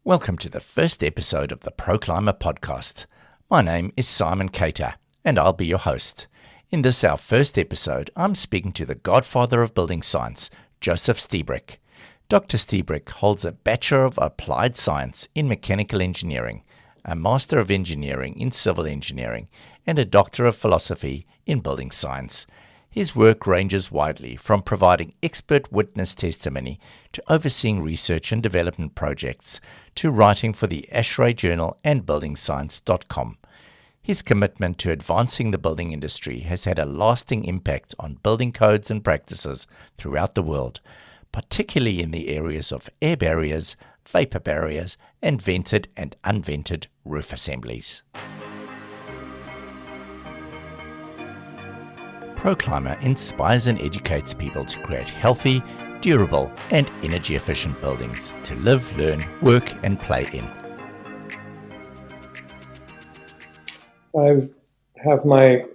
Welcome to the first episode of the Clima podcast. My name is Simon Cater, and I'll be your host. In this, our first episode, I'm speaking to the Godfather of Building Science, Joe Lstiburek. Dr. Lstiburek holds a Bachelor of Applied Science in Mechanical Engineering, a Master of Engineering in Civil Engineering, and a Doctor of Philosophy in Building Science. His work ranges widely from providing expert witness testimony to overseeing research and development projects to writing for the ASHRAE Journal and buildingscience.com. His commitment to advancing the building industry has had a lasting impact on building codes and practices throughout the world, particularly in the areas of air barriers, vapor barriers, and vented and unvented roof assemblies. Clima inspires and educates people to create healthy, durable, and energy-efficient buildings to live, learn, work, and play in. I have my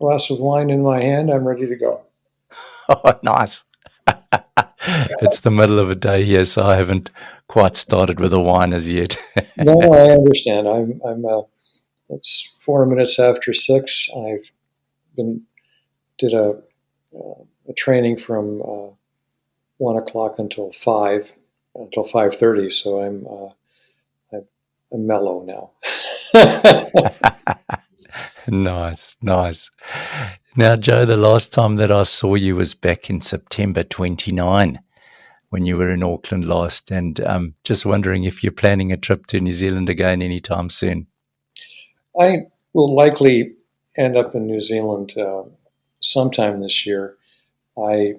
glass of wine in my hand. I'm ready to go. Oh, nice. It's the middle of a day here, so I haven't quite started with the wine as yet. No, I understand. It's 4 minutes after 6. I've did a training from 1 o'clock until 5:30. So I'm mellow now. Nice. Now, Joe, the last time that I saw you was back in September 29 when you were in Auckland last, and just wondering if you're planning a trip to New Zealand again anytime soon. I will likely end up in New Zealand sometime this year. I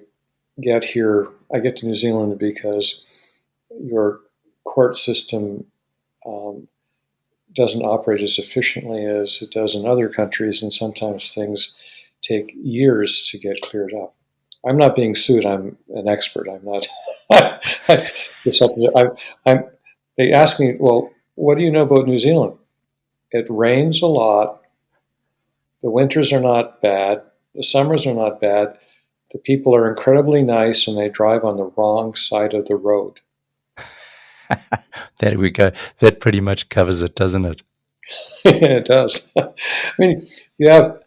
get to New Zealand because your court system doesn't operate as efficiently as it does in other countries, and sometimes things take years to get cleared up. I'm not being sued. I'm an expert. I'm not. They ask me, well, what do you know about New Zealand? It rains a lot. The winters are not bad. The summers are not bad. The people are incredibly nice, and they drive on the wrong side of the road. There we go. That pretty much covers it, doesn't it? It does. I mean, you have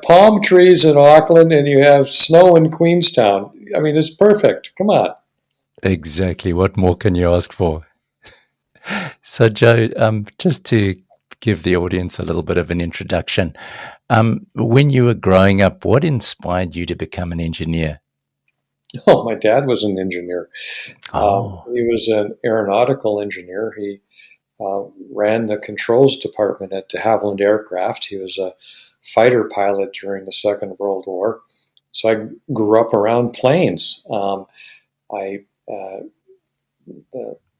palm trees in Auckland, and you have snow in Queenstown. I mean, it's perfect. Come on. Exactly. What more can you ask for? So, Joe, just to give the audience a little bit of an introduction, when you were growing up, what inspired you to become an engineer? Oh, my dad was an engineer. Oh. He was an aeronautical engineer. He ran the controls department at de Havilland Aircraft. He was a fighter pilot during the Second World War. So I grew up around planes. The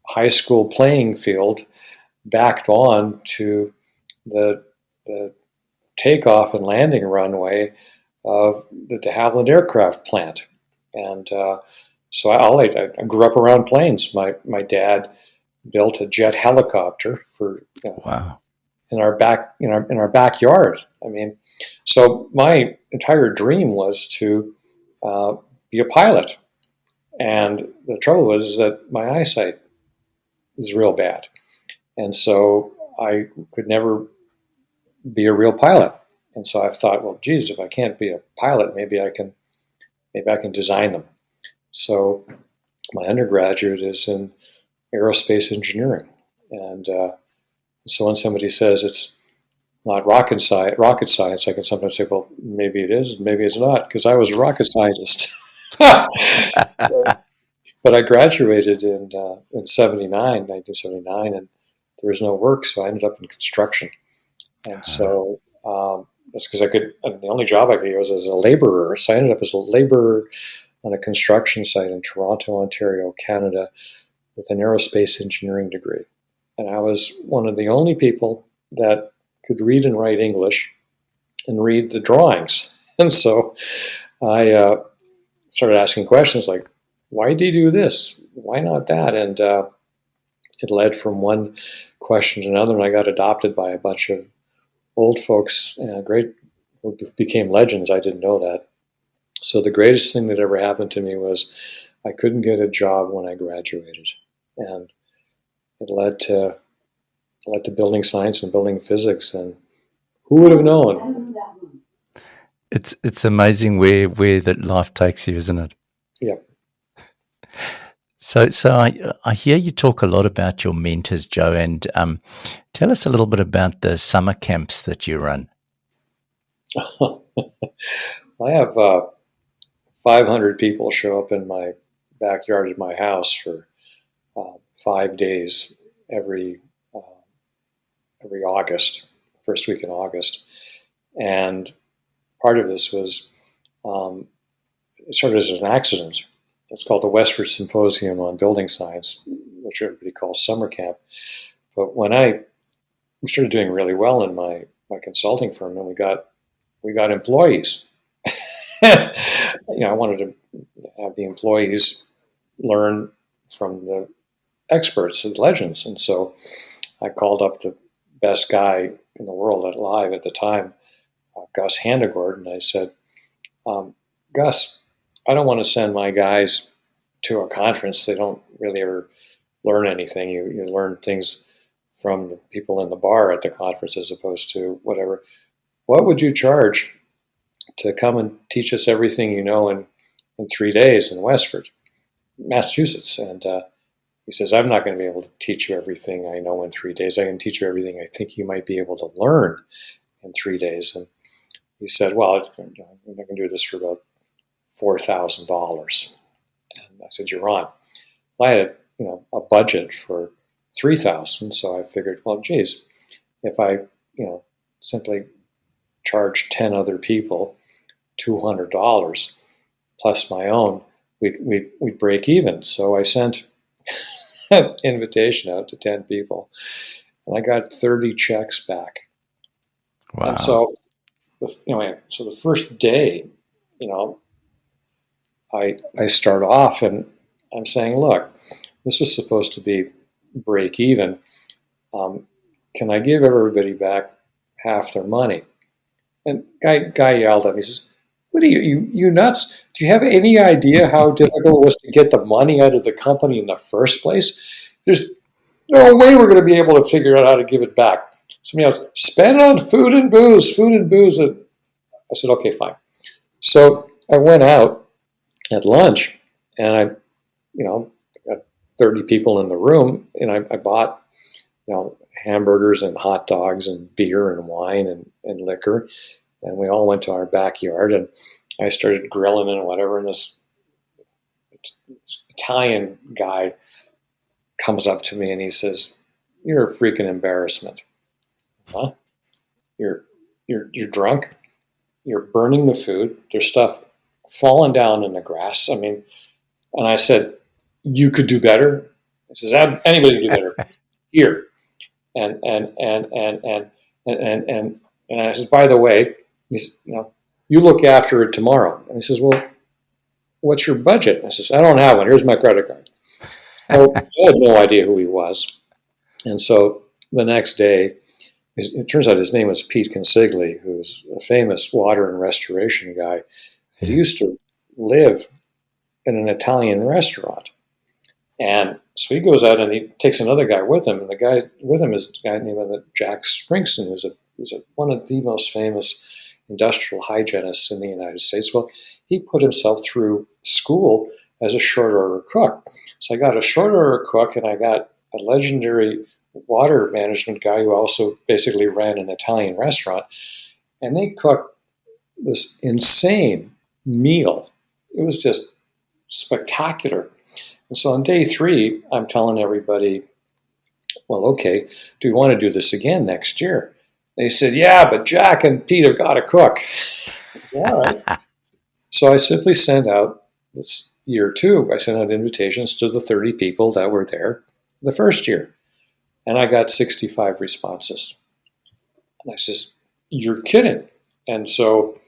high school playing field backed on to the takeoff and landing runway of the de Havilland Aircraft plant. And so I grew up around planes. My dad built a jet helicopter for Wow. in our backyard. I mean, so my entire dream was to be a pilot. And the trouble was that my eyesight is real bad, and so I could never be a real pilot. And so I thought, well, geez, if I can't be a pilot, maybe I can design them. So my undergraduate is in aerospace engineering, and so when somebody says it's not rocket science, I can sometimes say, well, maybe it is, maybe it's not, because I was a rocket scientist. But I graduated in 1979, and there was no work, so I ended up in construction. And so that's because the only job I could get was as a laborer. So I ended up as a laborer on a construction site in Toronto, Ontario, Canada, with an aerospace engineering degree. And I was one of the only people that could read and write English and read the drawings. And so I started asking questions like, why did you do this? Why not that? And it led from one question to another, and I got adopted by a bunch of old folks, who became legends. I didn't know that. So the greatest thing that ever happened to me was I couldn't get a job when I graduated. And it led to building science and building physics, and who would have known? It's amazing where that life takes you, isn't it? Yeah. So I hear you talk a lot about your mentors, Joe, and tell us a little bit about the summer camps that you run. I have 500 people show up in my backyard at my house for 5 days every August, first week in August. And part of this was it started as an accident. It's called the Westford Symposium on Building Science, which everybody calls summer camp. But when I started doing really well in my consulting firm, and we got employees. I wanted to have the employees learn from the experts and legends, and so I called up the best guy in the world at Live at the time, Gus Handegord, and I said, Gus, I don't want to send my guys to a conference. They don't really ever learn anything. You learn things from the people in the bar at the conference as opposed to whatever. What would you charge to come and teach us everything you know in 3 days in Westford, Massachusetts? And he says, I'm not going to be able to teach you everything I know in 3 days. I can teach you everything I think you might be able to learn in 3 days. And he said, well, I can do this for about $4,000. And I said, you're on. I had a budget for $3,000, so I figured, well, geez, if I simply charge 10 other people $200 plus my own, we'd break even. So I sent an invitation out to 10 people, and I got 30 checks back. Wow. And so, so the first day, I start off and I'm saying, look, this was supposed to be break even. Can I give everybody back half their money? And guy yelled at me. He says, what are you nuts? Do you have any idea how difficult it was to get the money out of the company in the first place? There's no way we're going to be able to figure out how to give it back. Somebody else, spend on food and booze. And I said, okay, fine. So I went out at lunch, and I got 30 people in the room, and I bought, hamburgers and hot dogs and beer and wine and liquor. And we all went to our backyard, and I started grilling and whatever. And this Italian guy comes up to me and he says, "You're a freaking embarrassment. Huh? You're drunk. You're burning the food. There's stuff falling down in the grass. I mean," and I said, "You could do better." He says, "Anybody can do better. Here." And I said, "By the way, you look after it tomorrow." And he says, "Well, what's your budget?" I says, "I don't have one. Here's my credit card." Well, I had no idea who he was. And so the next day, it turns out his name was Pete Consigli, who's a famous water and restoration guy. He used to live in an Italian restaurant. And so he goes out and he takes another guy with him. And the guy with him is a guy named Jack Springston, who's one of the most famous industrial hygienists in the United States. Well, he put himself through school as a short order cook. So I got a short order cook, and I got a legendary water management guy who also basically ran an Italian restaurant. And they cooked this insane meal. It was just spectacular. And so on day 3, I'm telling everybody, well, okay, do we want to do this again next year? They said, yeah, but Jack and Pete have got to cook. All right. So I simply sent out, this year 2, I sent out invitations to the 30 people that were there the first year. And I got 65 responses. And I says, you're kidding. And so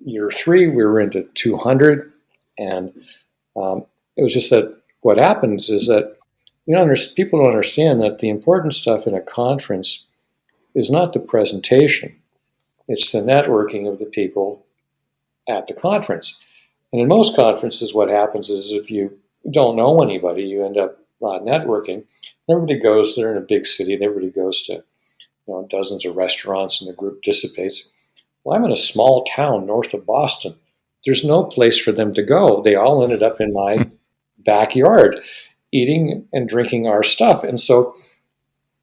year 3, we were into 200. And it was just that what happens is that people don't understand that the important stuff in a conference is not the presentation. It's the networking of the people at the conference. And in most conferences, what happens is if you don't know anybody, you end up not networking. Everybody goes, they're in a big city, and everybody goes to dozens of restaurants, and the group dissipates. Well, I'm in a small town north of Boston. There's no place for them to go. They all ended up in my backyard eating and drinking our stuff. And so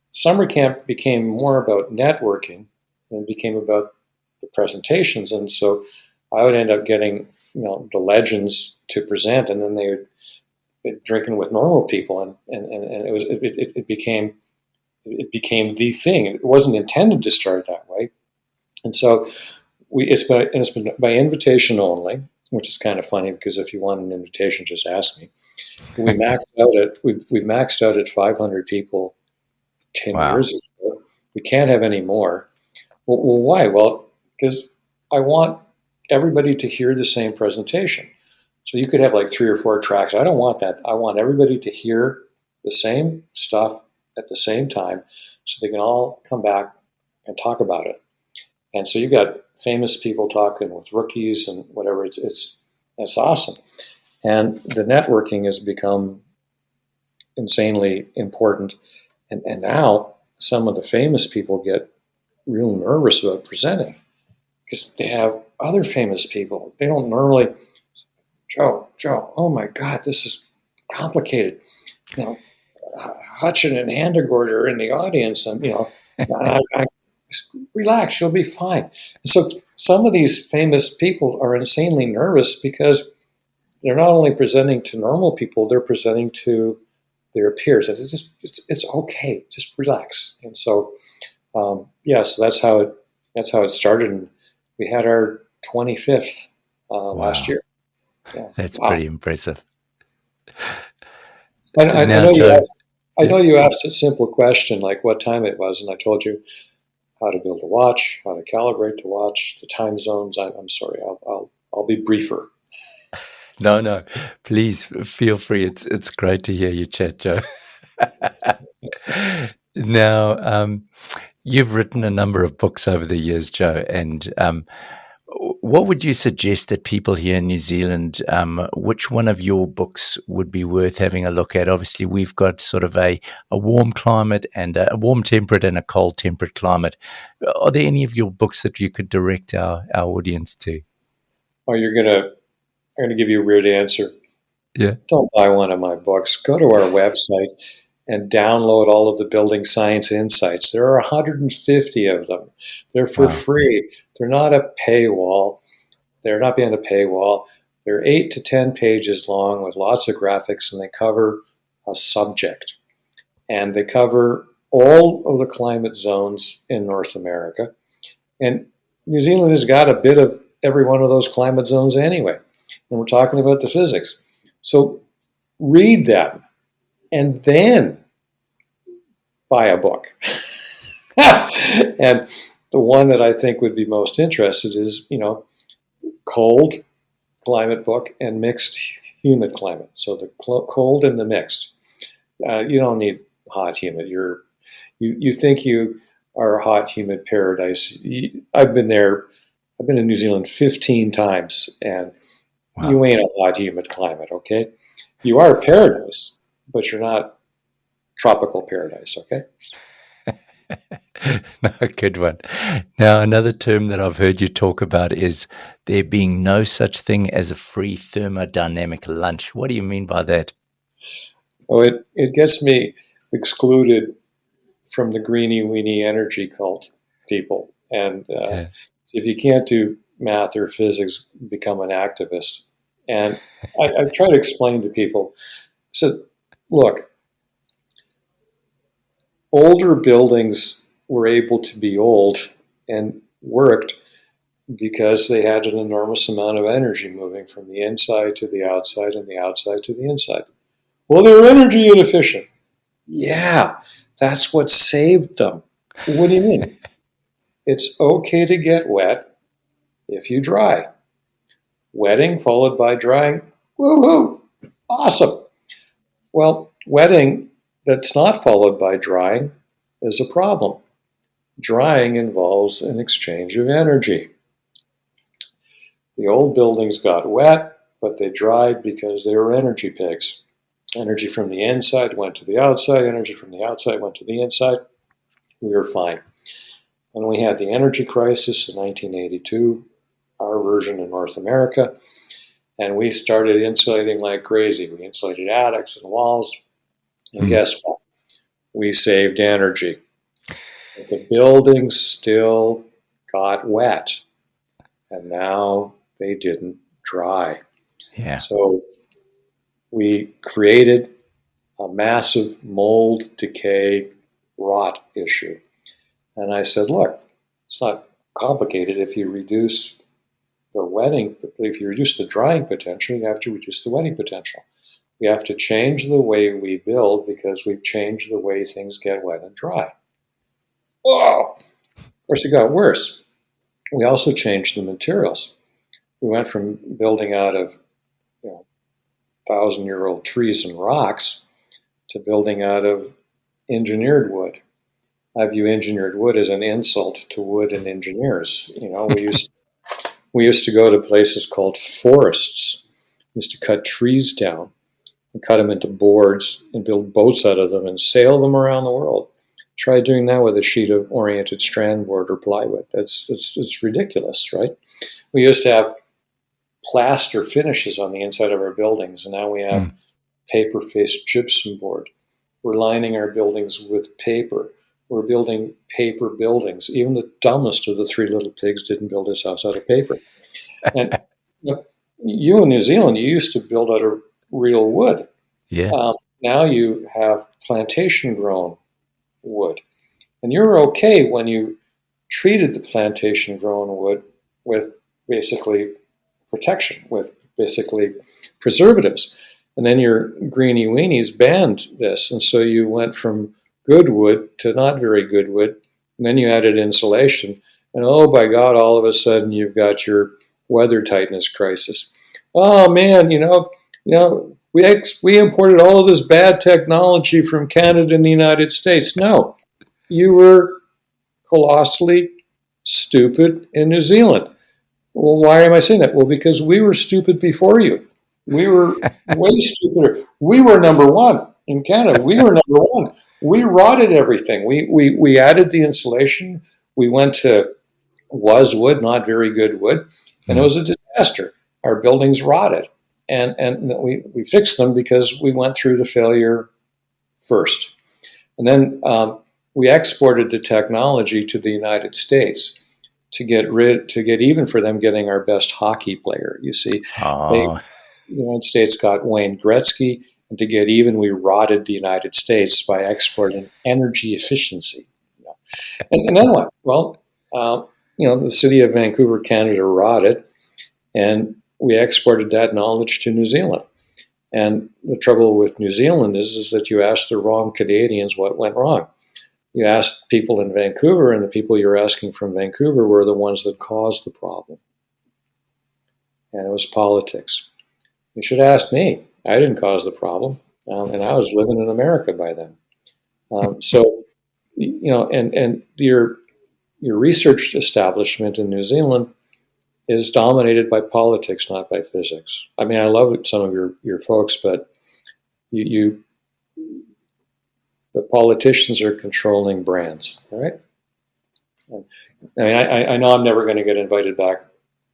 summer camp became more about networking and became about the presentations. And so I would end up getting the legends to present, and then they would be drinking with normal people, and it became the thing. It wasn't intended to start that way. And so it's been by invitation only, which is kind of funny because if you want an invitation, just ask me. We maxed out at 500 people 10 Wow. years ago. We can't have any more. Well, why? Well, because I want everybody to hear the same presentation. So you could have like 3 or 4 tracks. I don't want that. I want everybody to hear the same stuff at the same time so they can all come back and talk about it. And so you got famous people talking with rookies and whatever. It's awesome. And the networking has become insanely important. And now some of the famous people get real nervous about presenting because they have other famous people. They don't normally, Joe, oh my God, this is complicated. Hutchin and Handegord are in the audience, and I relax, you'll be fine. And so some of these famous people are insanely nervous because they're not only presenting to normal people, they're presenting to their peers. It's okay, just relax. And so so that's how it started. And we had our 25th last year. Yeah. That's pretty impressive. I Now, know Joe, I know you asked a simple question like what time it was, and I told you how to build a watch, how to calibrate the watch, the time zones. I'm sorry, I'll be briefer. no, please feel free. It's great to hear you chat, Joe. Now, you've written a number of books over the years, Joe, and what would you suggest that people here in New Zealand, which one of your books would be worth having a look at? Obviously, we've got sort of a warm climate and a warm temperate and a cold temperate climate. Are there any of your books that you could direct our audience to? Oh, I'm gonna give you a weird answer. Yeah. Don't buy one of my books. Go to our website and download all of the building science insights. There are 150 of them. They're for Wow. free. They're not a paywall. They're not behind a paywall. They're 8 to 10 pages long with lots of graphics, and they cover a subject. And they cover all of the climate zones in North America. And New Zealand has got a bit of every one of those climate zones anyway. And we're talking about the physics. So read them and then buy a book. And the one that I think would be most interested is, cold climate book and mixed humid climate. So the cold and the mixed. You don't need hot humid. You think you are a hot humid paradise. I've been there. I've been in New Zealand 15 times, and you ain't a hot humid climate. Okay, you are a paradise, but you're not tropical paradise. Okay. No, good one. Now, another term that I've heard you talk about is there being no such thing as a free thermodynamic lunch. What do you mean by that? Oh, it gets me excluded from the greeny weeny energy cult people. And Yeah. if you can't do math or physics, become an activist. And I try to explain to people, so look, older buildings were able to be old and worked because they had an enormous amount of energy moving from the inside to the outside and the outside to the inside. Well, they're energy inefficient. Yeah, that's what saved them. What do you mean? It's okay to get wet if you dry. Wetting followed by drying, woohoo, awesome. Well, wetting that's not followed by drying is a problem. Drying involves an exchange of energy. The old buildings got wet, but they dried because they were energy pigs. Energy from the inside went to the outside. Energy from the outside went to the inside. We were fine. When we had the energy crisis in 1982, our version in North America, and we started insulating like crazy. We insulated attics and walls. And guess what? We saved energy. But the buildings still got wet. And now they didn't dry. Yeah. So we created a massive mold, decay, rot issue. And I said, look, it's not complicated. If you reduce the drying potential, you have to reduce the wetting potential. We have to change the way we build because we've changed the way things get wet and dry. Whoa! Of course, it got worse. We also changed the materials. We went from building out of 1,000-year-old trees and rocks to building out of engineered wood. I view engineered wood as an insult to wood and engineers. We used to go to places called forests. We used to cut trees down and cut them into boards and build boats out of them and sail them around the world. Try doing that with a sheet of oriented strand board or plywood. It's ridiculous, right? We used to have plaster finishes on the inside of our buildings, and now we have paper-faced gypsum board. We're lining our buildings with paper. We're building paper buildings. Even the dumbest of the Three Little Pigs didn't build his house out of paper. And you in New Zealand, you used to build out of real wood. Yeah. Now you have plantation-grown wood. And you're okay when you treated the plantation-grown wood with basically protection, with basically preservatives. And then your greenie weenies banned this. And so you went from good wood to not very good wood. And then you added insulation. And oh, by God, all of a sudden you've got your weather tightness crisis. Oh, man, we imported all of this bad technology from Canada and the United States. No, you were colossally stupid in New Zealand. Well, why am I saying that? Well, because we were stupid before you. We were way stupider. We were number one in Canada. We were number one. We rotted everything. We added the insulation. We went to was wood, not very good wood, and it was a disaster. Our buildings rotted, and we fixed them because we went through the failure first, and then we exported the technology to the United States to get even for them getting our best hockey player. You see, the United States got Wayne Gretzky, and to get even, we rotted the United States by exporting energy efficiency. And then what? Well, the city of Vancouver, Canada rotted, and we exported that knowledge to New Zealand. And the trouble with New Zealand is that you ask the wrong Canadians what went wrong. You asked people in Vancouver, and the people you're asking from Vancouver were the ones that caused the problem. And it was politics. You should ask me. I didn't cause the problem, and I was living in America by then. And your research establishment in New Zealand is dominated by politics, not by physics. I mean, I love some of your folks, but the politicians are controlling brands, right? I mean, I know I'm never going to get invited back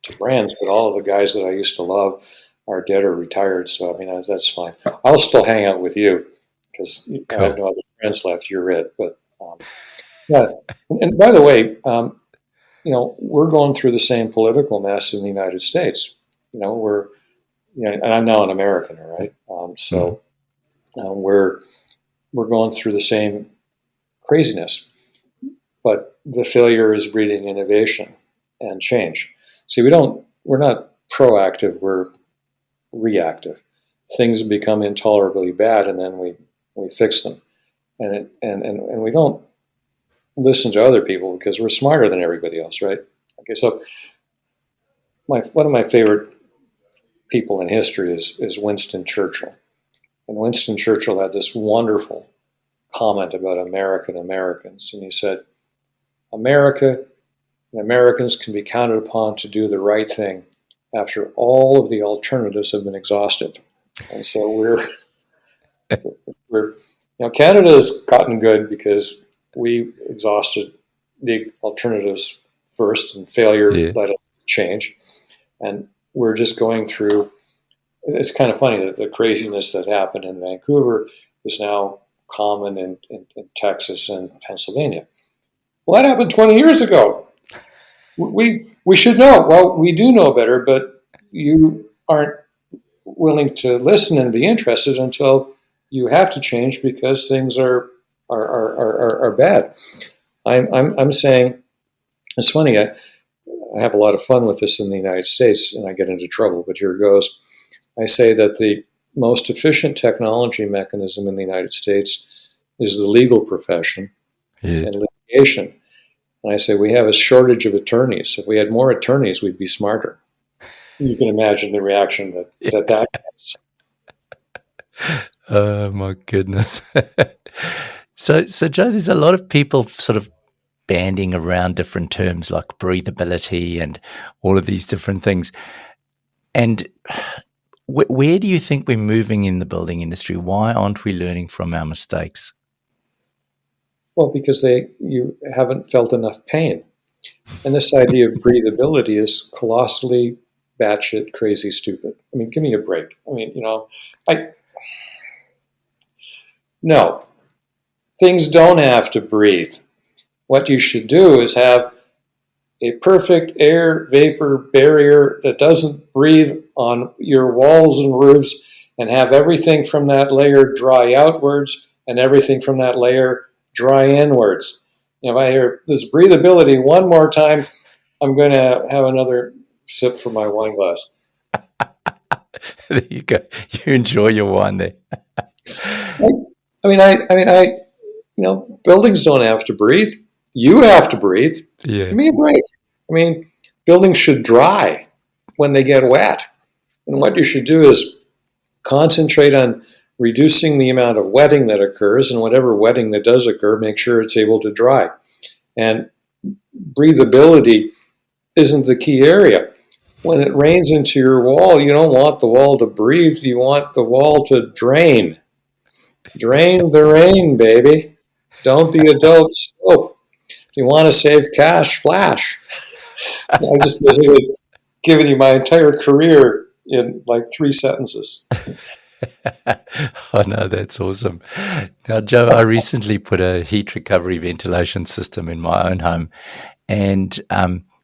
to brands, but all of the guys that I used to love are dead or retired, so I mean, that's fine. I'll still hang out with you because I have no other friends left. You're it. But yeah, and by the way, we're going through the same political mess in the United States. And I'm now an American, right? We're going through the same craziness, but the failure is breeding innovation and change. See, we're not proactive, we're reactive. Things become intolerably bad, and then we fix them, and we don't listen to other people because we're smarter than everybody else, right? Okay, so one of my favorite people in history is Winston Churchill. And Winston Churchill had this wonderful comment about Americans. And he said, America and Americans can be counted upon to do the right thing after all of the alternatives have been exhausted. And so We're, Canada has gotten good because we exhausted the alternatives first, and failure Yeah. led us to change. And we're just going through. It's kind of funny that the craziness that happened in Vancouver is now common in Texas and Pennsylvania. Well, that happened 20 years ago. We should know. Well, we do know better, but you aren't willing to listen and be interested until you have to change because things are bad. I'm saying it's funny. I have a lot of fun with this in the United States, and I get into trouble. But here it goes. I say that the most efficient technology mechanism in the United States is the legal profession Yes. and litigation. And I say we have a shortage of attorneys. If we had more attorneys, we'd be smarter. You can imagine the reaction that gets. Oh my goodness. So Joe, there's a lot of people sort of banding around different terms like breathability and all of these different things. And where do you think we're moving in the building industry? Why aren't we learning from our mistakes? Well, because you haven't felt enough pain. And this idea of breathability is colossally batshit crazy stupid. I mean, give me a break. I mean, no, things don't have to breathe. What you should do is have a perfect air vapor barrier that doesn't breathe on your walls and roofs, and have everything from that layer dry outwards and everything from that layer dry inwards. If I hear this breathability one more time, I'm going to have another sip from my wine glass. There you go. You enjoy your wine there. Buildings don't have to breathe. You have to breathe. Yeah. Give me a break. I mean, buildings should dry when they get wet. And what you should do is concentrate on reducing the amount of wetting that occurs, and whatever wetting that does occur, make sure it's able to dry. And breathability isn't the key area. When it rains into your wall, you don't want the wall to breathe. You want the wall to drain. Drain the rain, baby. Don't be a dope soap. If you want to save cash, flash. I just basically given you my entire career in like 3 sentences. Oh no, that's awesome. Now, Joe, I recently put a heat recovery ventilation system in my own home, and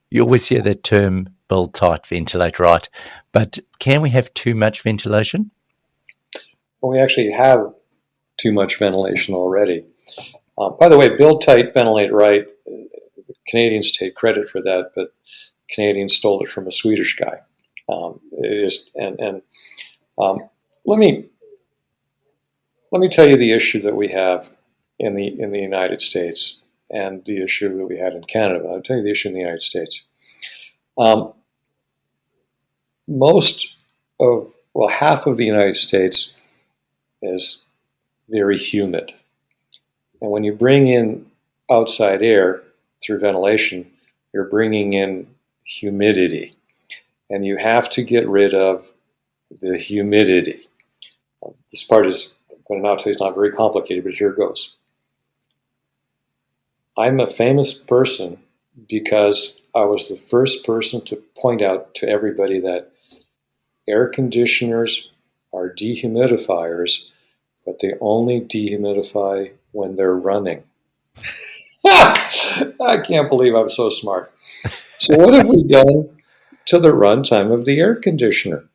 you always hear that term build tight, ventilate right. But can we have too much ventilation? Well, we actually have too much ventilation already. By the way, build tight, ventilate right. Canadians take credit for that, but Canadians stole it from a Swedish guy. Let me tell you the issue that we have in the United States and the issue that we had in Canada. I'll tell you the issue in the United States. Half of the United States is very humid. And when you bring in outside air through ventilation, you're bringing in humidity. And you have to get rid of the humidity. This part is, I'm going to now tell you, it's not very complicated, but here it goes. I'm a famous person because I was the first person to point out to everybody that air conditioners are dehumidifiers, but they only dehumidify when they're running. I can't believe I'm so smart. So what have we done to the runtime of the air conditioner?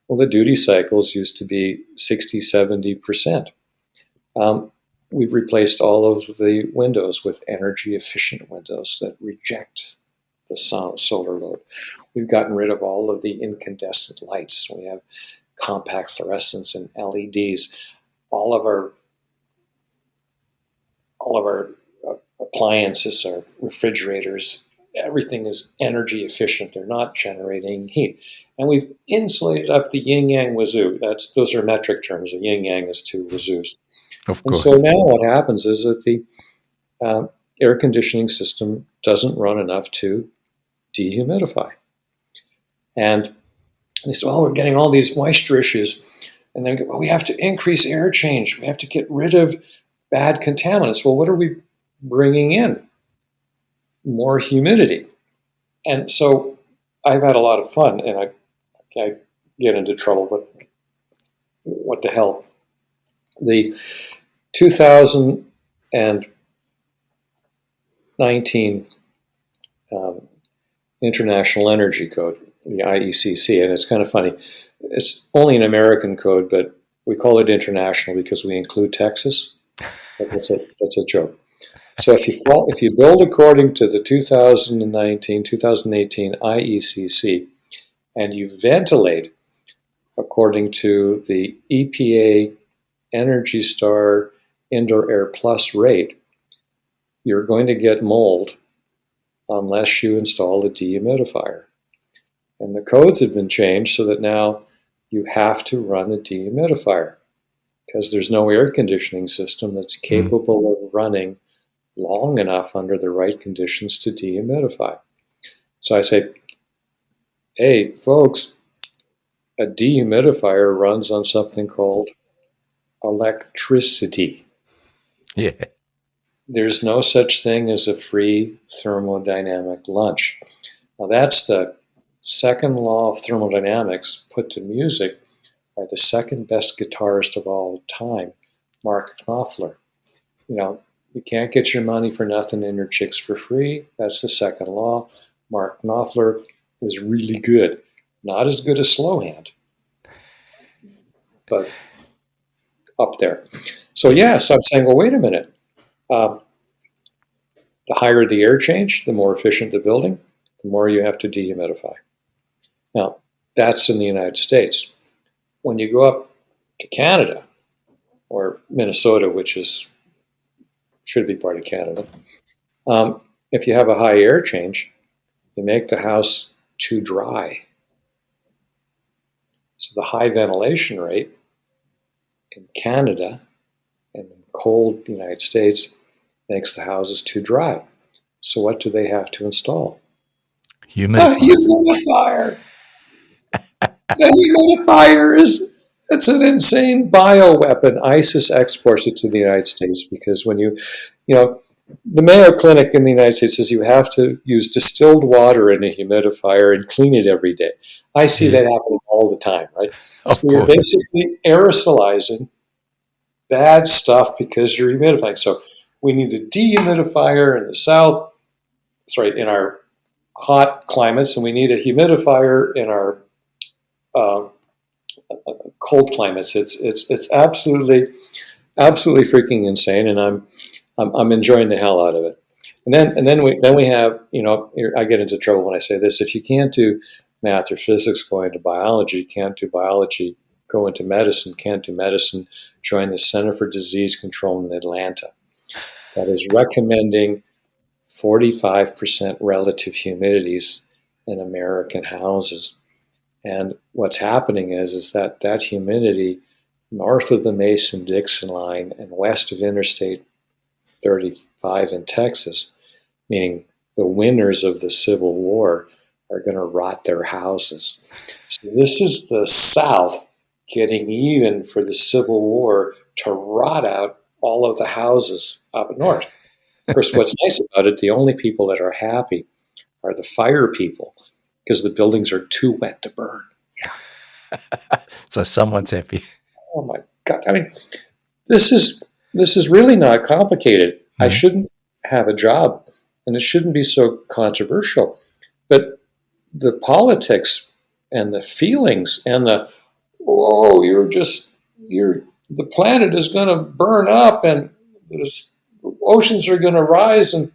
Well, the duty cycles used to be 60, 70%. We've replaced all of the windows with energy efficient windows that reject the solar load. We've gotten rid of all of the incandescent lights. We have compact fluorescents and LEDs. All of our appliances, our refrigerators, everything is energy efficient. They're not generating heat. And we've insulated up the yin-yang wazoo. Those are metric terms. The yin-yang is 2 wazoos. Of And course. so now what happens is that the air conditioning system doesn't run enough to dehumidify. And they say, we're getting all these moisture issues. And then, well, we have to increase air change. We have to get rid of bad contaminants. Well, what are we bringing in? More humidity. And so I've had a lot of fun, and I get into trouble, but what the hell? The 2019 International Energy Code, the IECC, and it's kind of funny. It's only an American code, but we call it international because we include Texas. That's a joke. So if you build according to the 2018 IECC, and you ventilate according to the EPA Energy Star Indoor Air Plus rate, you're going to get mold unless you install a dehumidifier. And the codes have been changed so that now you have to run a dehumidifier because there's no air conditioning system that's capable of running long enough under the right conditions to dehumidify. So I say, hey, folks, a dehumidifier runs on something called electricity. Yeah. There's no such thing as a free thermodynamic lunch. Now, that's the second law of thermodynamics put to music by the second best guitarist of all time, Mark Knopfler. You can't get your money for nothing and your chicks for free. That's the second law. Mark Knopfler is really good. Not as good as Slowhand, but up there. So yes, I'm saying, well, wait a minute. The higher the air change, the more efficient the building, the more you have to dehumidify. Now, that's in the United States. When you go up to Canada or Minnesota, which should be part of Canada, if you have a high air change, you make the house too dry. So the high ventilation rate in Canada and in cold United States makes the houses too dry. So what do they have to install? Humidifier. The humidifier it's an insane bioweapon. ISIS exports it to the United States because when the Mayo Clinic in the United States says you have to use distilled water in a humidifier and clean it every day. I see that happening all the time, right? Of so you're course. basically aerosolizing bad stuff because you're humidifying. So we need a dehumidifier in the south, in our hot climates, and we need a humidifier in our cold climates. It's absolutely freaking insane, and I'm enjoying the hell out of it. And then we have, I get into trouble when I say this. If you can't do math or physics, go into biology. Can't do biology, go into medicine. Can't do medicine, join the Center for Disease Control in Atlanta. That is recommending 45% relative humidities in American houses. And what's happening is that humidity north of the Mason-Dixon line and west of Interstate 35 in Texas, meaning the winners of the Civil War, are going to rot their houses. So this is the South getting even for the Civil War to rot out all of the houses up north. Of course, what's nice about it, the only people that are happy are the fire people because the buildings are too wet to burn. So someone's happy. Oh my God. I mean, this is really not complicated. Mm-hmm. I shouldn't have a job and it shouldn't be so controversial. But the politics and the feelings and the planet is going to burn up and the oceans are going to rise, and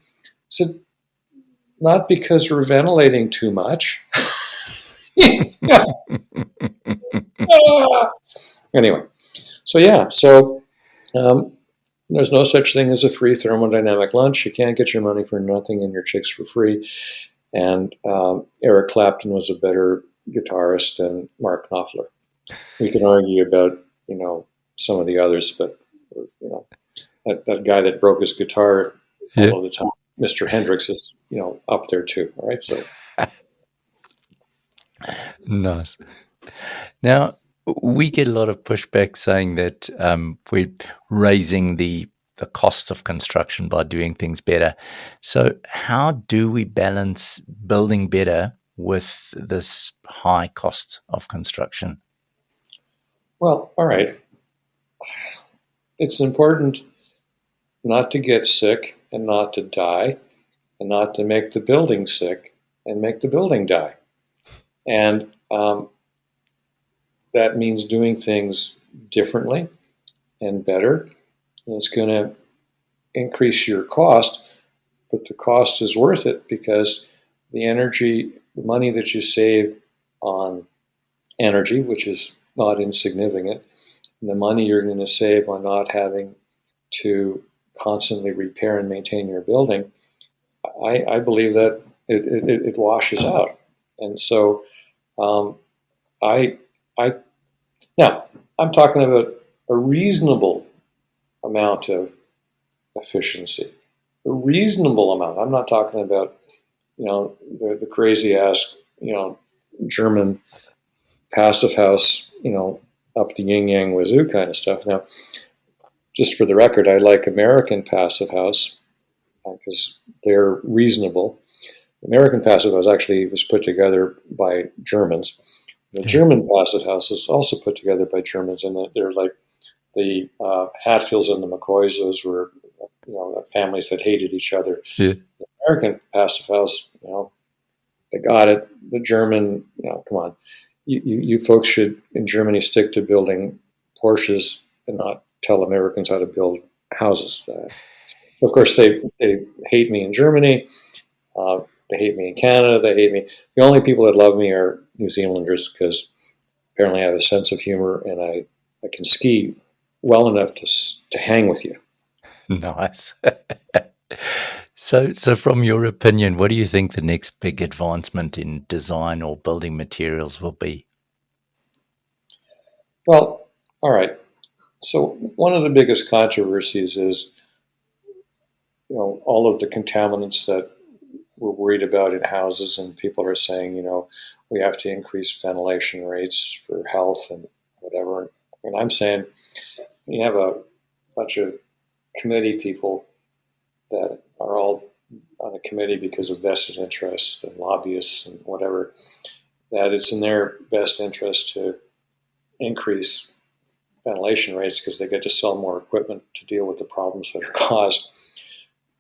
so not because we're ventilating too much. Anyway, so there's no such thing as a free thermodynamic lunch. You can't get your money for nothing and your chicks for free. And Eric Clapton was a better guitarist than Mark Knopfler. We can argue about some of the others, but that guy that broke his guitar all the time, Mr. Hendrix, is up there too. All right, so nice. Now, We get a lot of pushback saying that we're raising the cost of construction by doing things better. So, how do we balance building better with this high cost of construction? Well, all right. It's important not to get sick and not to die and not to make the building sick and make the building die. And that means doing things differently and better. And it's going to increase your cost, but the cost is worth it because the money that you save on energy, which is not insignificant, and the money you're going to save on not having to constantly repair and maintain your building, I believe that it washes out. And so I now I'm talking about a reasonable amount of efficiency, a reasonable amount. I'm not talking about the crazy ass German passive house up the yin yang wazoo kind of stuff. Now, just for the record, I like American passive house because they're reasonable. American passive house actually was put together by Germans. The German passive house is also put together by Germans, and they're like the Hatfields and the McCoys. Those were families that hated each other. Yeah. The American passive house, they got it. The German, come on, you folks should in Germany stick to building Porsches and not tell Americans how to build houses. Of course, they hate me in Germany. They hate me in Canada. They hate me. The only people that love me are New Zealanders because apparently I have a sense of humor and I can ski well enough to hang with you. Nice. So from your opinion, what do you think the next big advancement in design or building materials will be? Well, all right. So one of the biggest controversies is, all of the contaminants that we're worried about in houses, and people are saying, we have to increase ventilation rates for health and whatever. And I'm saying you have a bunch of committee people that are all on a committee because of vested interests and lobbyists and whatever, that it's in their best interest to increase ventilation rates because they get to sell more equipment to deal with the problems that are caused.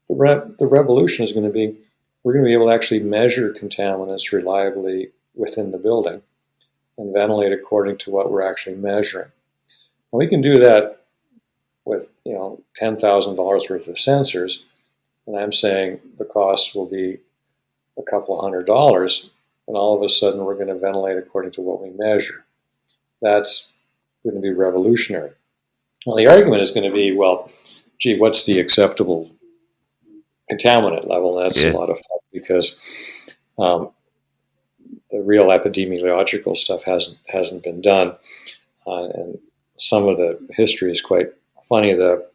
The revolution is going to be, we're going to be able to actually measure contaminants reliably within the building and ventilate according to what we're actually measuring. And we can do that with $10,000 worth of sensors, and I'm saying the cost will be a couple of $100, and all of a sudden we're going to ventilate according to what we measure. That's going to be revolutionary. Well, the argument is going to be, well, gee, what's the acceptable contaminant level? And that's a lot of fun because the real epidemiological stuff hasn't been done, and some of the history is quite funny. The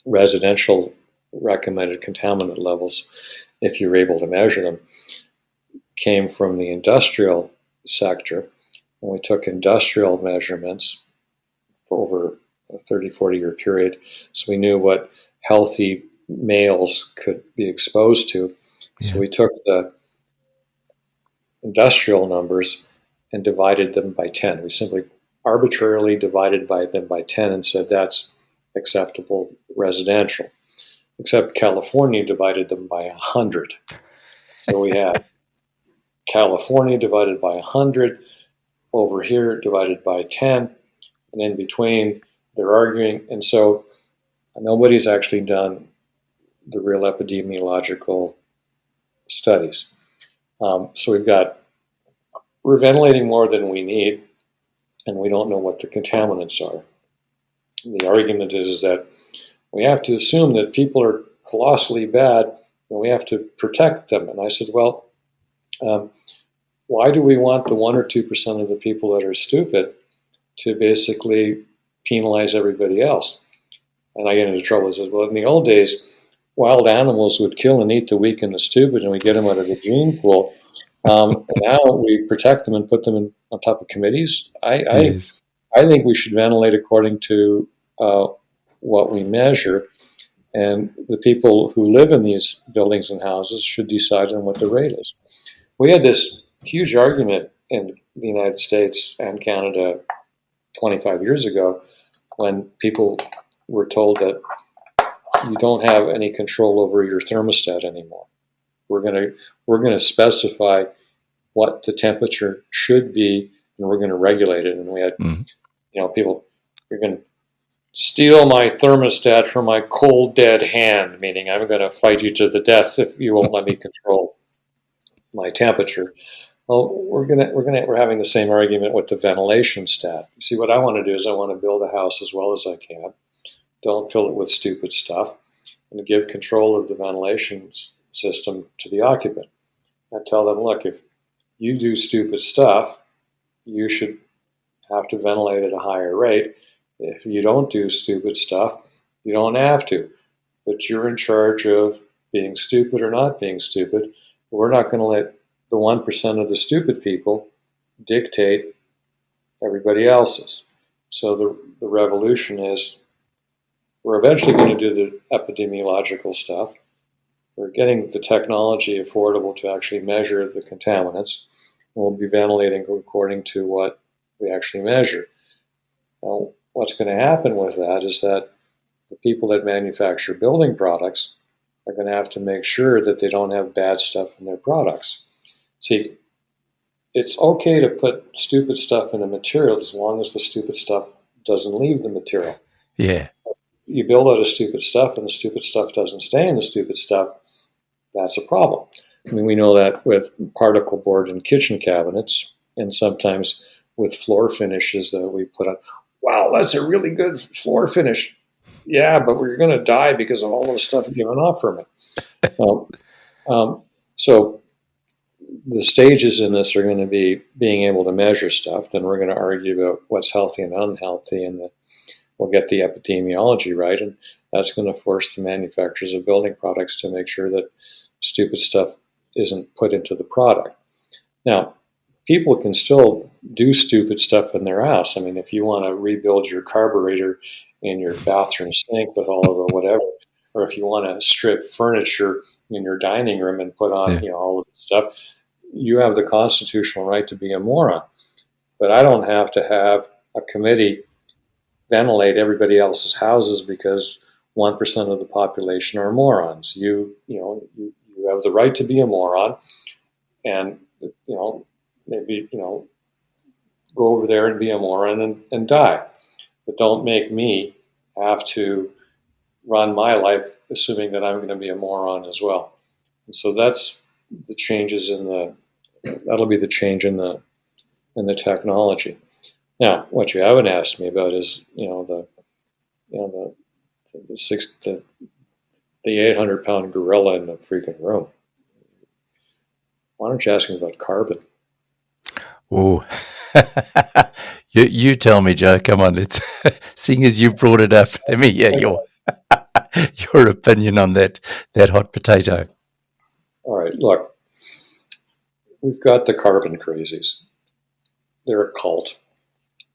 residential recommended contaminant levels, if you're able to measure them, came from the industrial sector, and we took industrial measurements for over a 30, 40-year period, so we knew what healthy males could be exposed to. Yeah. So we took the industrial numbers and divided them by 10. We simply arbitrarily divided them by 10 and said that's acceptable residential. Except California divided them by 100. So we have California divided by 100, over here divided by 10, and in between they're arguing. And so nobody's actually done the real epidemiological studies. So we're ventilating more than we need, and we don't know what the contaminants are. The argument is that we have to assume that people are colossally bad, and we have to protect them. And I said, well, why do we want the 1 or 2% of the people that are stupid to basically penalize everybody else? And I get into trouble. I said, well, in the old days, wild animals would kill and eat the weak and the stupid, and we get them out of the gene pool. And now we protect them and put them on top of committees. I I think we should ventilate according to what we measure, and the people who live in these buildings and houses should decide on what the rate is. We had this huge argument in the United States and Canada 25 years ago when people were told that you don't have any control over your thermostat anymore. We're going to specify what the temperature should be, and we're going to regulate it. And we had, people, you're going to steal my thermostat from my cold dead hand, meaning I'm going to fight you to the death if you won't let me control my temperature. Well, we're having the same argument with the ventilation stat. You see, what I want to do is I want to build a house as well as I can. Don't fill it with stupid stuff, and give control of the ventilation system to the occupant. I tell them, look, if you do stupid stuff, you should have to ventilate at a higher rate. If you don't do stupid stuff, you don't have to. But you're in charge of being stupid or not being stupid. We're not going to let the 1% of the stupid people dictate everybody else's. So the revolution is we're eventually going to do the epidemiological stuff. We're getting the technology affordable to actually measure the contaminants. We'll be ventilating according to what we actually measure. Now, what's going to happen with that is that the people that manufacture building products are going to have to make sure that they don't have bad stuff in their products. See, it's okay to put stupid stuff in a material as long as the stupid stuff doesn't leave the material. Yeah. You build out of stupid stuff and the stupid stuff doesn't stay in the stupid stuff, that's a problem. I mean, we know that with particle boards and kitchen cabinets, and sometimes with floor finishes that we put on. Wow, that's a really good floor finish. Yeah, but we're going to die because of all the stuff given off from it. So the stages in this are going to be being able to measure stuff. Then we're going to argue about what's healthy and unhealthy, and we'll get the epidemiology right, and that's going to force the manufacturers of building products to make sure that stupid stuff isn't put into the product. Now, people can still do stupid stuff in their house. I mean, if you want to rebuild your carburetor in your bathroom sink with all of the whatever, or if you want to strip furniture in your dining room and put on all of the stuff, you have the constitutional right to be a moron. But I don't have to have a committee ventilate everybody else's houses because 1% of the population are morons. You have the right to be a moron, and maybe go over there and be a moron and die. But don't make me have to run my life assuming that I'm going to be a moron as well. And so that's the changes that'll be the change in the technology. Now, what you haven't asked me about is the 800-pound gorilla in the freaking room. Why don't you ask me about carbon? Oh, you tell me, Joe. Come on, let's. Seeing as you brought it up, let me hear your opinion on that hot potato. All right, look, we've got the carbon crazies. They're a cult,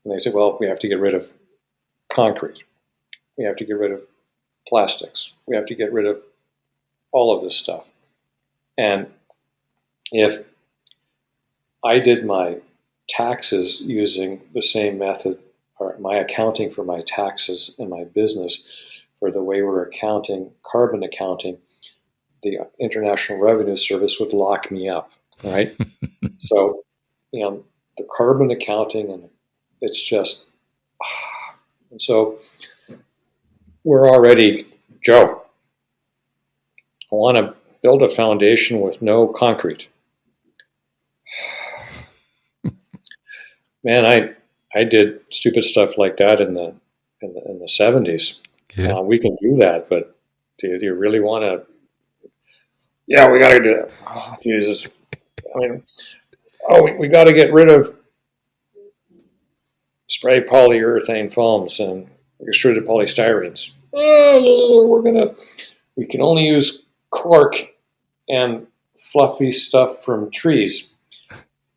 and they say, well, we have to get rid of concrete. We have to get rid of plastics. We have to get rid of all of this stuff. And if I did my taxes using the same method, or my accounting for my taxes in my business, for the way we're accounting, carbon accounting, the International Revenue Service would lock me up, right? So, the carbon accounting, and it's just, and so we're already, Joe, I want to build a foundation with no concrete. Man, I did stupid stuff like that in the 70s. Yeah. We can do that, but do you really want to? Yeah, we got to do that. Oh, Jesus. I mean, we got to get rid of spray polyurethane foams and extruded polystyrenes. We can only use cork and fluffy stuff from trees.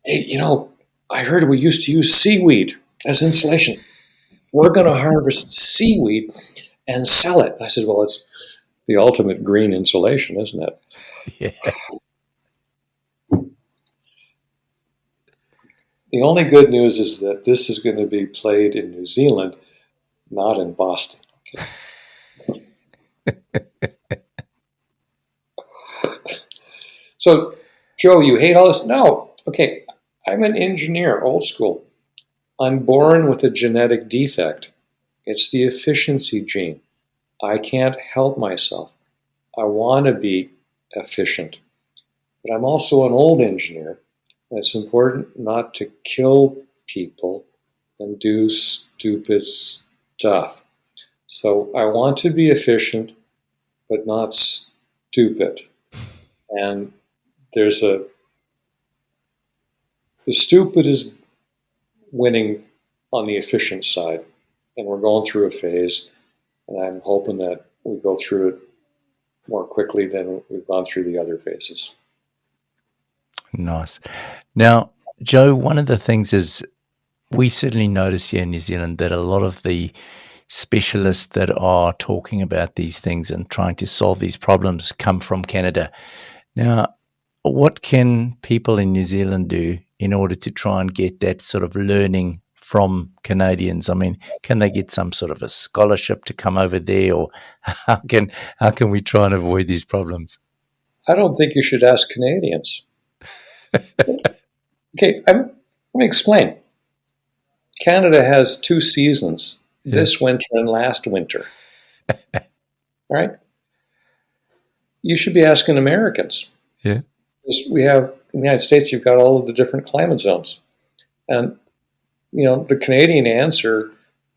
Hey, I heard we used to use seaweed as insulation. we're going to harvest seaweed and sell it. I said, well, it's the ultimate green insulation, isn't it? Yeah. The only good news is that this is going to be played in New Zealand, not in Boston. Okay? So, Joe, you hate all this? No. Okay, I'm an engineer, old school. I'm born with a genetic defect. It's the efficiency gene. I can't help myself. I want to be efficient. But I'm also an old engineer. And it's important not to kill people and do stupid stuff. So I want to be efficient, but not stupid. And the stupid is winning on the efficient side. And we're going through a phase, and I'm hoping that we go through it more quickly than we've gone through the other phases. Nice. Now, Joe, one of the things is we certainly notice here in New Zealand that a lot of the specialists that are talking about these things and trying to solve these problems come from Canada. Now, what can people in New Zealand do in order to try and get that sort of learning from Canadians? I mean, can they get some sort of a scholarship to come over there, or how can we try and avoid these problems? I don't think you should ask Canadians. Okay, let me explain. Canada has 2 seasons, this winter and last winter. All right? You should be asking Americans. Yeah. Because we have, in the United States, you've got all of the different climate zones. And, the Canadian answer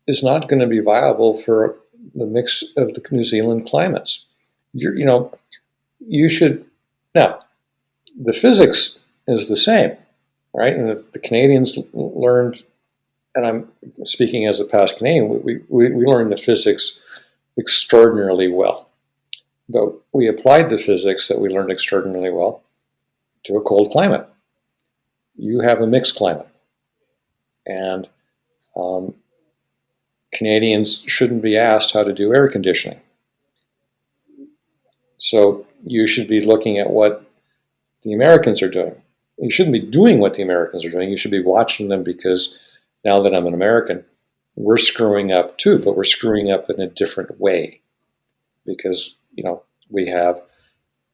is not going to be viable for the mix of the New Zealand climates. You should, now, the physics is the same, right? And the Canadians learned, and I'm speaking as a past Canadian, we learned the physics extraordinarily well. But we applied the physics that we learned extraordinarily well to a cold climate. You have a mixed climate. And Canadians shouldn't be asked how to do air conditioning. So you should be looking at what the Americans are doing. You shouldn't be doing what the Americans are doing. You should be watching them, because now that I'm an American, we're screwing up too, but we're screwing up in a different way, because, we have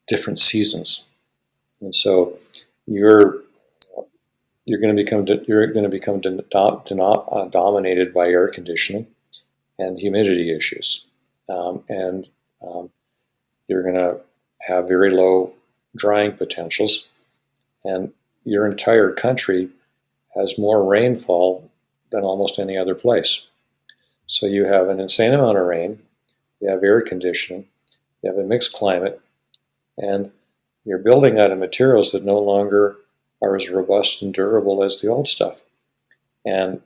different seasons. And so you're going to become dominated by air conditioning and humidity issues, and you're going to have very low drying potentials, and your entire country has more rainfall than almost any other place. So you have an insane amount of rain, you have air conditioning, you have a mixed climate, and you're building out of materials that no longer are as robust and durable as the old stuff. And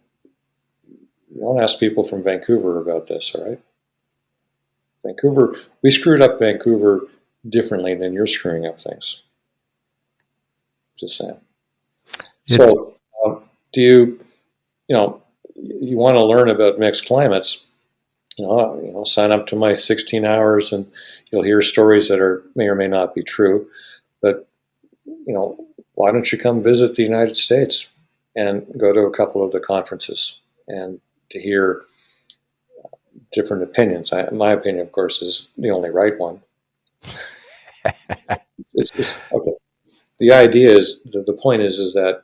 you don't ask people from Vancouver about this, all right? Vancouver, we screwed up Vancouver differently than you're screwing up things. Just saying. So, do you want to learn about mixed climates? Sign up to my 16 hours, and you'll hear stories that may or may not be true. But why don't you come visit the United States and go to a couple of the conferences and to hear different opinions? My opinion, of course, is the only right one. It's okay. The idea is, the point is that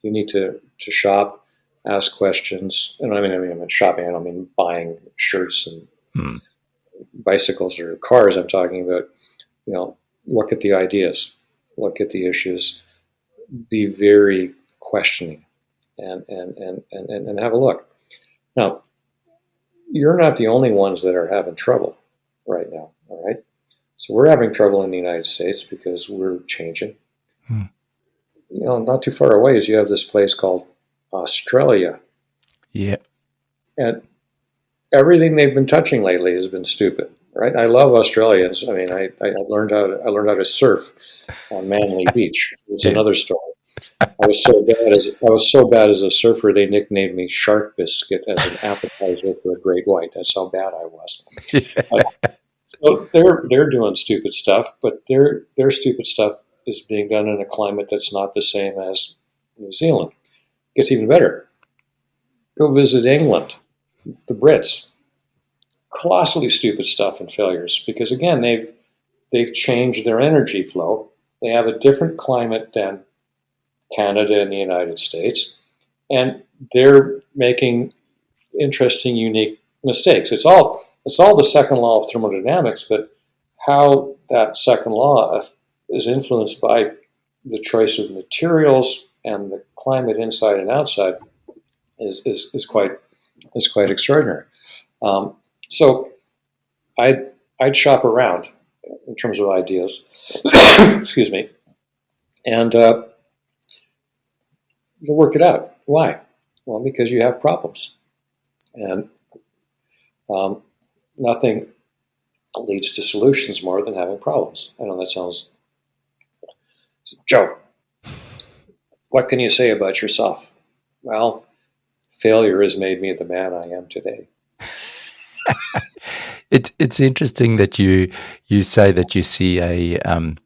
you need to shop, ask questions. And I mean shopping, I don't mean buying shirts and bicycles or cars. I'm talking about, look at the ideas, look at the issues, be very questioning, and have a look. Now, you're not the only ones that are having trouble right now, all right? So we're having trouble in the United States because we're changing. Not too far away is you have this place called Australia. Yeah. And everything they've been touching lately has been stupid, right? I love Australians. I mean, I learned how to surf on Manly Beach. It's another story. I was so bad as a surfer. They nicknamed me Shark Biscuit as an appetizer for a great white. That's how bad I was. So they're doing stupid stuff, but their stupid stuff is being done in a climate that's not the same as New Zealand. It gets even better. Go visit England, the Brits. Colossally stupid stuff and failures because again they've changed their energy flow. They have a different climate than Canada and the United States, and they're making interesting, unique mistakes. It's all the second law of thermodynamics, but how that second law is influenced by the choice of materials and the climate inside and outside is quite extraordinary. So I'd shop around in terms of ideas. Excuse me, and you'll work it out. Why? Well, because you have problems, and nothing leads to solutions more than having problems. I know that sounds. Joe, what can you say about yourself? Well, failure has made me the man I am today. It's interesting that you say that you see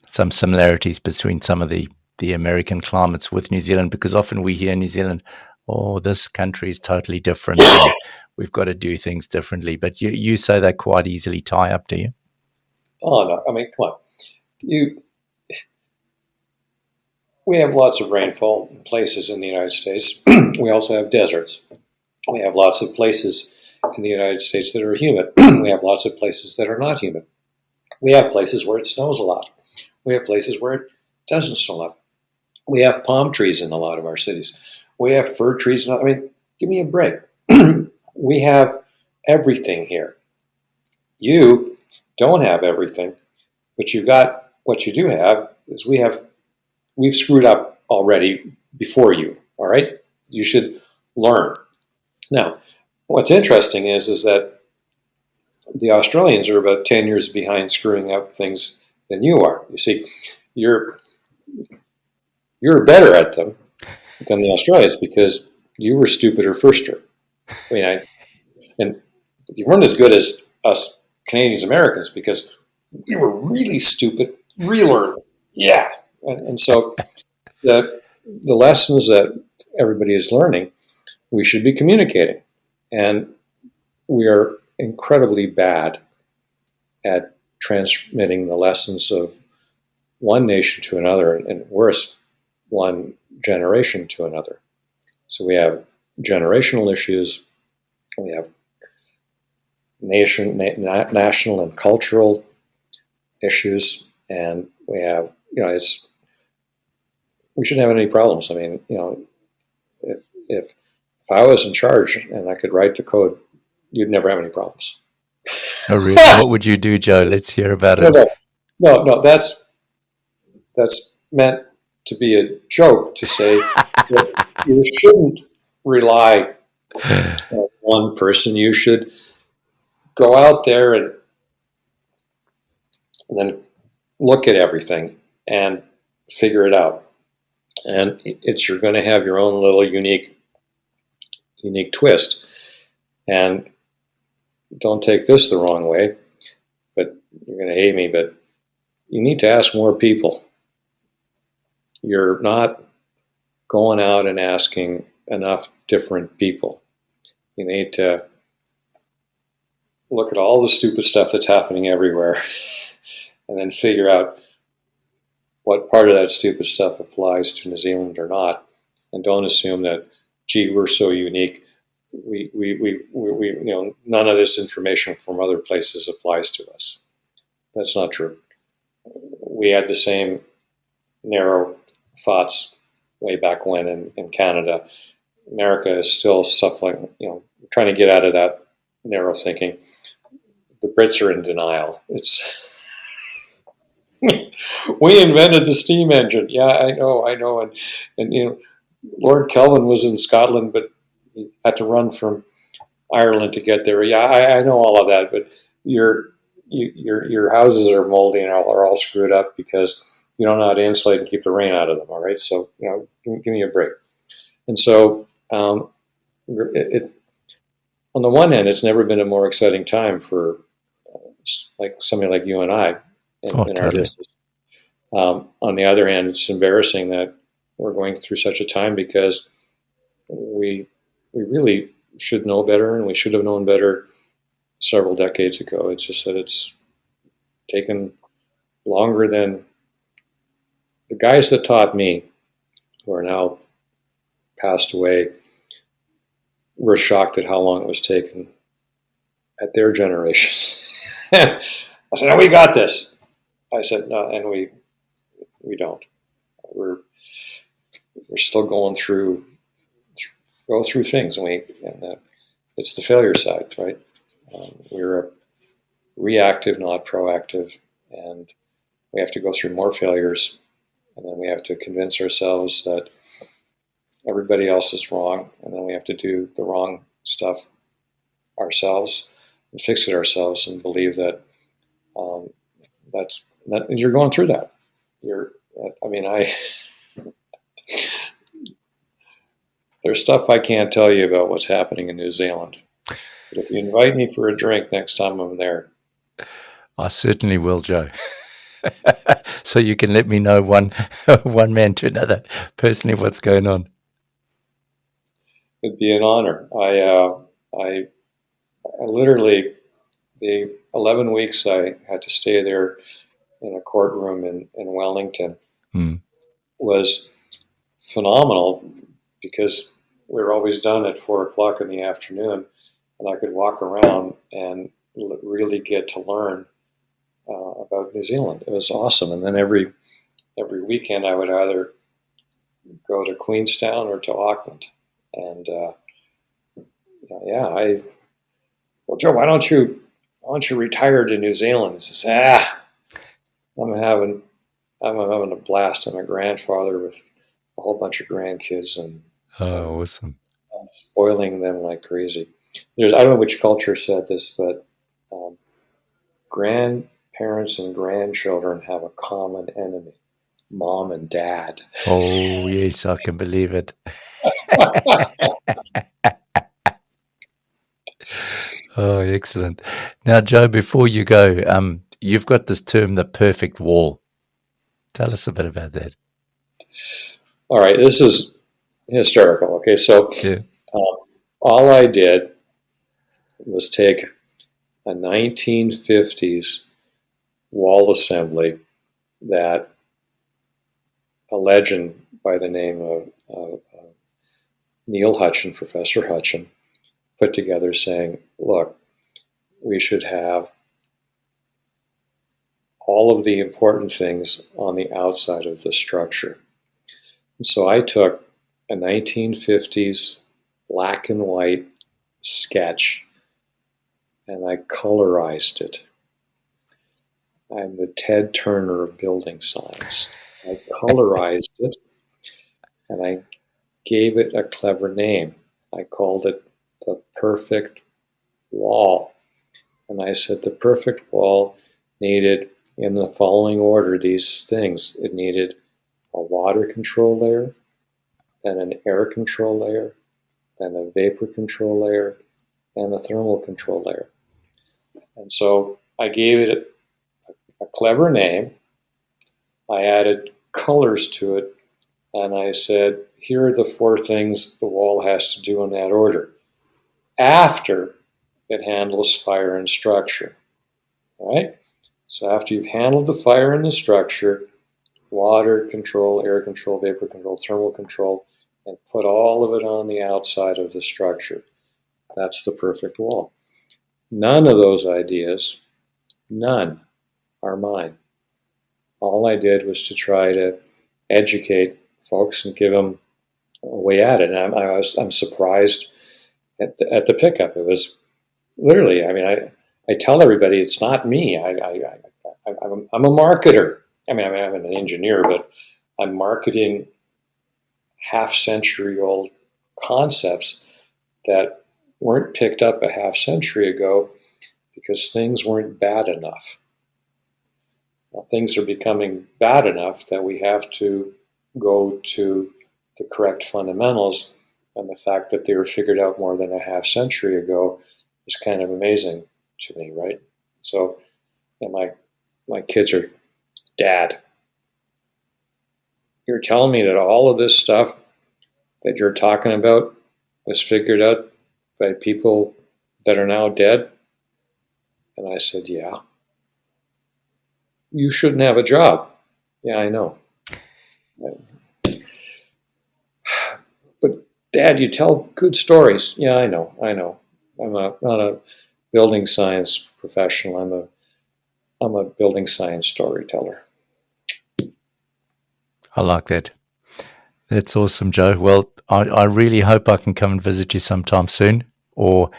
some similarities between some of the American climates with New Zealand, because often we hear in New Zealand, oh, this country is totally different and we've got to do things differently. But you say they quite easily tie up, do you? Oh no, I mean, come on. We have lots of rainfall in places in the United States. We also have deserts. We have lots of places in the United States that are humid. We have lots of places that are not humid. We have places where it snows a lot. We have places where it doesn't snow a lot. We have palm trees in a lot of our cities. We have fir trees. I mean, give me a break. We have everything here. You don't have everything, but you got what you do have is we've screwed up already before you. All right, you should learn. Now, what's interesting is that the Australians are about 10 years behind screwing up things than you are. You see, you're better at them than the Australians because you were stupider firster. I mean, and you weren't as good as us Canadians Americans because we were really stupid, real early. Yeah, and so the lessons that everybody is learning, we should be communicating, and we are incredibly bad at transmitting the lessons of one nation to another, and worse, one generation to another. So we have generational issues, we have national and cultural issues, and we have, we shouldn't have any problems. I mean, if I was in charge and I could write the code, you'd never have any problems. Oh, really? What would you do, Joe? Let's hear about it. No, that's meant to be a joke to say that you shouldn't rely on one person. You should go out there and then look at everything and figure it out. And you're going to have your own little unique twist. And don't take this the wrong way, but you're going to hate me, but you need to ask more people. You're not going out and asking enough different people. You need to look at all the stupid stuff that's happening everywhere and then figure out what part of that stupid stuff applies to New Zealand or not. And don't assume that, gee, we're so unique. We none of this information from other places applies to us. That's not true. We had the same narrow thoughts way back when in Canada. America is still suffering, trying to get out of that narrow thinking. The Brits are in denial. We invented the steam engine. Yeah, I know. And Lord Kelvin was in Scotland, but he had to run from Ireland to get there. Yeah, I know all of that, but your houses are moldy and are all screwed up because you don't know how to insulate and keep the rain out of them. All right, so give me a break. And so on the one hand, it's never been a more exciting time for like somebody like you and I in our Totally. business. On the other hand, it's embarrassing that we're going through such a time because we really should know better, and we should have known better several decades ago. It's just that it's taken longer than the guys that taught me, who are now passed away, were shocked at how long it was taking at their generations. I said, "No, we got this." I said, "No," and we don't. We're still going through things, and it's the failure side, right? We're reactive, not proactive, and we have to go through more failures, and then we have to convince ourselves that everybody else is wrong, and then we have to do the wrong stuff ourselves and fix it ourselves, and believe that you're going through that. There's stuff I can't tell you about what's happening in New Zealand. But if you invite me for a drink next time I'm there, I certainly will, Joe. So you can let me know one man to another personally what's going on. it'd be an honor. I literally, the 11 weeks I had to stay there in a courtroom in Wellington was phenomenal, because we were always done at 4 o'clock in the afternoon, and I could walk around and really get to learn about New Zealand. It was awesome. And then every weekend I would either go to Queenstown or to Auckland. And well, Joe, why don't you retire to New Zealand? He says, I'm having a blast. I'm a grandfather with a whole bunch of grandkids, and awesome. I'm spoiling them like crazy. I don't know which culture said this, but grandparents and grandchildren have a common enemy: mom and dad. Oh, yes, I can believe it. Oh, excellent. Now, Joe, before you go, you've got this term, the perfect wall. Tell us a bit about that. All right, this is hysterical. Okay, so all I did was take a 1950s wall assembly that a legend by the name of Neil Hutchin, Professor Hutchin, put together, saying, look, we should have all of the important things on the outside of the structure. And so I took a 1950s black and white sketch and I colorized it. I'm the Ted Turner of building science. I colorized it and I gave it a clever name. I called it the perfect wall. And I said the perfect wall needed, in the following order, these things. It needed a water control layer, then an air control layer, then a vapor control layer, and a thermal control layer. And so I gave it a clever name. I added colors to it, and I said, here are the 4 things the wall has to do in that order after it handles fire and structure. All right? So after you've handled the fire and the structure, water control, air control, vapor control, thermal control, and put all of it on the outside of the structure. That's the perfect wall. None of those ideas, none, are mine. All I did was to try to educate folks and give them a way at it. And I'm surprised at the pickup. It was literally, I tell everybody it's not me. I'm a marketer. I'm an engineer, but I'm marketing half-century-old concepts that weren't picked up a half century ago because things weren't bad enough. things are becoming bad enough that we have to go to the correct fundamentals. And the fact that they were figured out more than a half century ago is kind of amazing to me, right? So, and my kids are, Dad, you're telling me that all of this stuff that you're talking about was figured out by people that are now dead? And I said, yeah. You shouldn't have a job. Yeah, I know. But Dad, you tell good stories. Yeah, I know. I'm not a building science professional. I'm a building science storyteller. I like that. That's awesome, Joe. Well, I really hope I can come and visit you sometime soon, or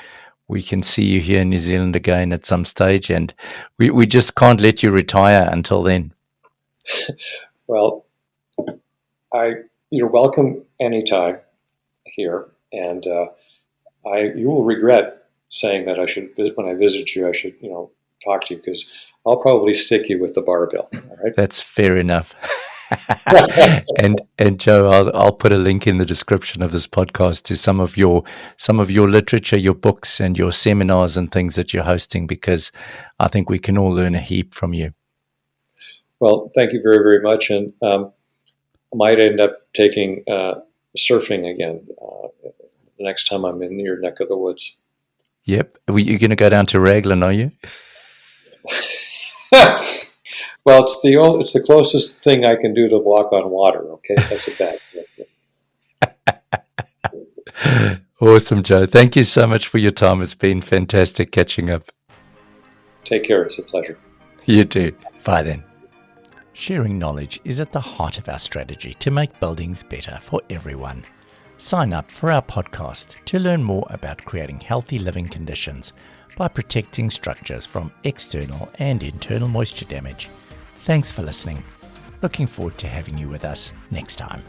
we can see you here in New Zealand again at some stage, and we just can't let you retire until then. Well, you're welcome anytime here, and you will regret saying that I should visit when I visit you. I should talk to you, because I'll probably stick you with the barbell. All right, that's fair enough. and Joe, I'll put a link in the description of this podcast to some of your literature, your books, and your seminars and things that you're hosting, because I think we can all learn a heap from you. Well, thank you very, very much, and I might end up taking surfing again the next time I'm in your neck of the woods. Yep, you're going to go down to Raglan, are you? Well, it's the closest thing I can do to walk on water. Okay, that's a bad. Awesome, Joe. Thank you so much for your time. It's been fantastic catching up. Take care. It's a pleasure. You too. Bye then. Sharing knowledge is at the heart of our strategy to make buildings better for everyone. Sign up for our podcast to learn more about creating healthy living conditions by protecting structures from external and internal moisture damage. Thanks for listening. Looking forward to having you with us next time.